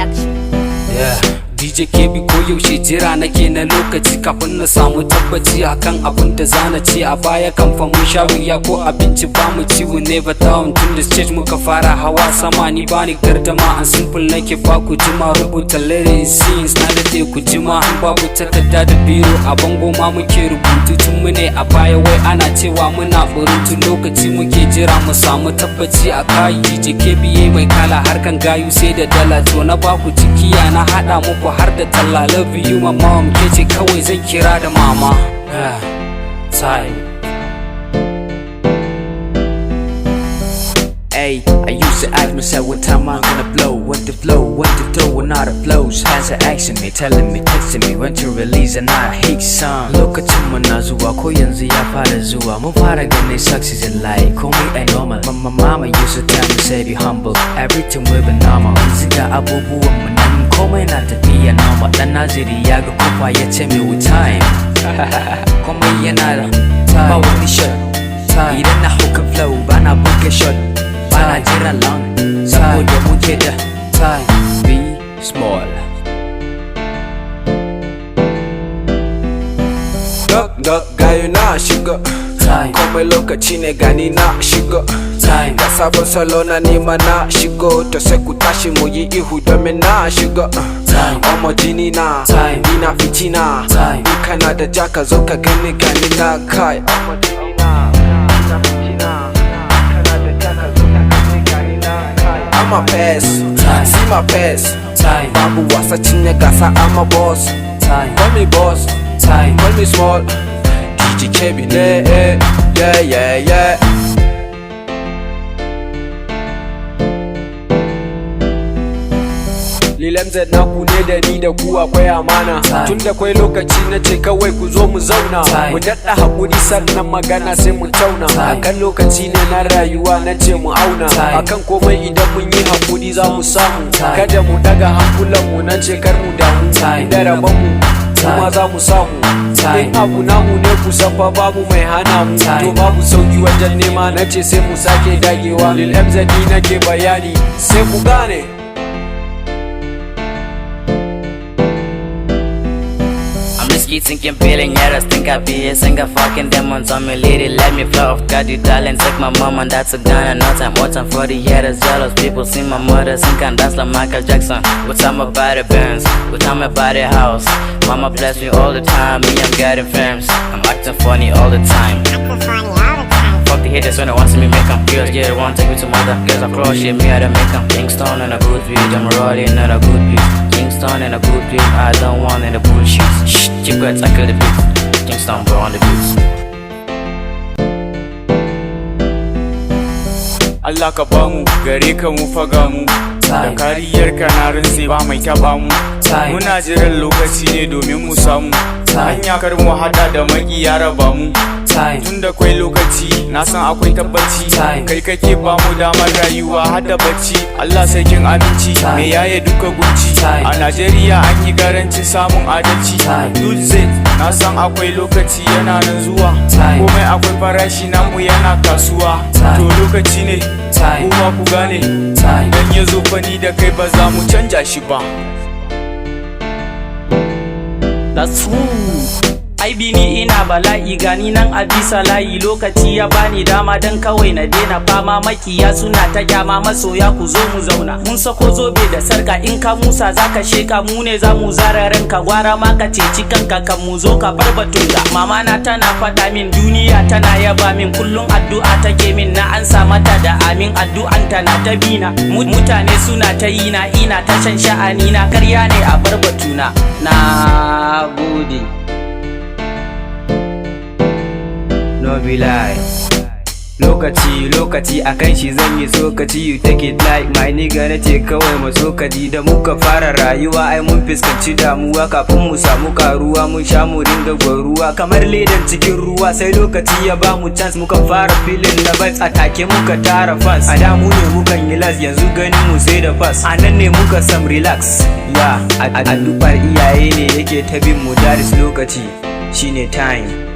production. DJ KB ko yaushe jira nake na lokaci kafin na samu tabbaci akan abin da zana ce a baya kan fa mun sha wuya ko abinci ba mu ci we never down tun da stage muka fara hawa sama ni bani gardama an simple nake ba ku jima rubuta lyrics scenes na da ku jima an babu takarda da biro a bango ma muke rubutu tun mune a baya wai ana cewa muna burutu lokaci muke jira mu samu tabbaci a kai DJ KB mai kala harkan gayu sai da dala to na ba ku cikiya na hada muku har da talla love you my mom kece kawai zan kira da mama time. Ay, I used to ask myself what time I'm gonna blow, what the flow, what the throw, and all the flows. Hands are asking me, telling me, texting me when to release and I hate song. Lokacin mu na zuwa ko yanzu ya fara zuwa, mun fara ganin success in life, komai ai normal. Mama used to tell me say be humble, everything will be normal. Yanzu ga abubuwan mu nan komai na tafiya normal. Dan Naziri ya ga kofa ya ce me with time. Komai yana da ba wani shot. Idan na hauka flow bana buga shot. Bana jira long saboda muke da time. Be small. Duk gayu na shiga komai lokaci ne gani na shiga ga sabon salo na nima na shigo to sai ku tashi mu yi ihu domin na shiga omo jini na ina fitina in kana da jaka zo ka gani gani na kai omo jini na ina fitina kana da jaka zo ka gani gani na kai I'm a pass see my pass babu wasa cinye gasa I'm a boss call me boss call me small DJ KB yeah Lilem Z na ku ne da ni da ku akwai amana tun da kwai lokaci na ce kawai ku zo mu zauna mu daɗa haƙuri sannan magana sai mu tauna akan lokaci ne na rayuwa na ce mu auna akan komai idan mun yi haƙuri za mu samu kada mu daga hankulan mu na ce kar mu damu da rabon mu kuma za mu samu in abu namu ne kusan fa babu mai hana mu to babu sauki wajen nema na ce sai mu sake dagewa Lil MZ nake bayani sai ku gane. Thinking, feeling, yeah, I think I be a singer. Fucking demons on me, lady, let me flow off. Got the talent, take my mom, and that's a gun. And no time, more time for the haters, jealous people. See my mother sing and dance like Michael Jackson. With time about the bands, with time about the house. Mama bless me all the time, me, I'm getting famous. I'm acting funny all the time. Fuck the haters when they want to see me make them. Girls get it, want take me to mother. Girls I crush shit, me, I don't make them. Kingston and a good beat, I'm rolling on a good beat. Kingston and a good beat, I don't want any bullshit. Shh, keep quiet, I kill the beat. Kingston bro on the beats. Allah ka bamu, gare ka mu faga mu. Da kariyar ka na rinse ba mai taba mu. Muna jiran lokaci ne domin mu samu. Hanya kar mu hada da maki ya raba mu. Tun da kwai lokaci na san akwai tabbaci kai kake ba mu damar rayuwa har da bacci Allah sarkin aminci me yaye duka gunci a Najeriya an yi garancin samun adalci dutse na san akwai lokaci yana nan zuwa komai akwai farashi namu yana kasuwa to lokaci ne kuma ku gane dan ya zo fani da kai ba za mu canja shi ba. That's true. Ai bini ina bala'i gani nan a bisa layi lokaci ya bani dama dan kawai na daina fama makiya suna ta kyama masoya ku zo mu zauna mun sako zobe da sarka in ka musa zaka sheka mu ne za mu zara ranka gwara ma ka ceci kanka kan mu zo ka bar batunga mama na tana faɗa min duniya tana yaba min kullun addu'a take min na ansa mata da amin addu'an ta na ta bina mutane suna ta yi na ina ta shan sha'ani na karya ne a bar batuna na gode. No be lie. Lokaci akan shi zan yi tsokaci you take it like my nigga na ce kawai mu tsokaci da muka fara rayuwa ai mun fuskanci damuwa kafin mu samu karuwa mun sha mu ringa gwaruwa kamar ledan cikin ruwa sai lokaci ya ba mu chance muka fara feeling na vibes atake muka tara fans a da mu ne mukan yi las yanzu ganin mu sai da fast a nan ne muka sam relax ya addu'ar iyaye ne yake ta bin mu daris lokaci shine time.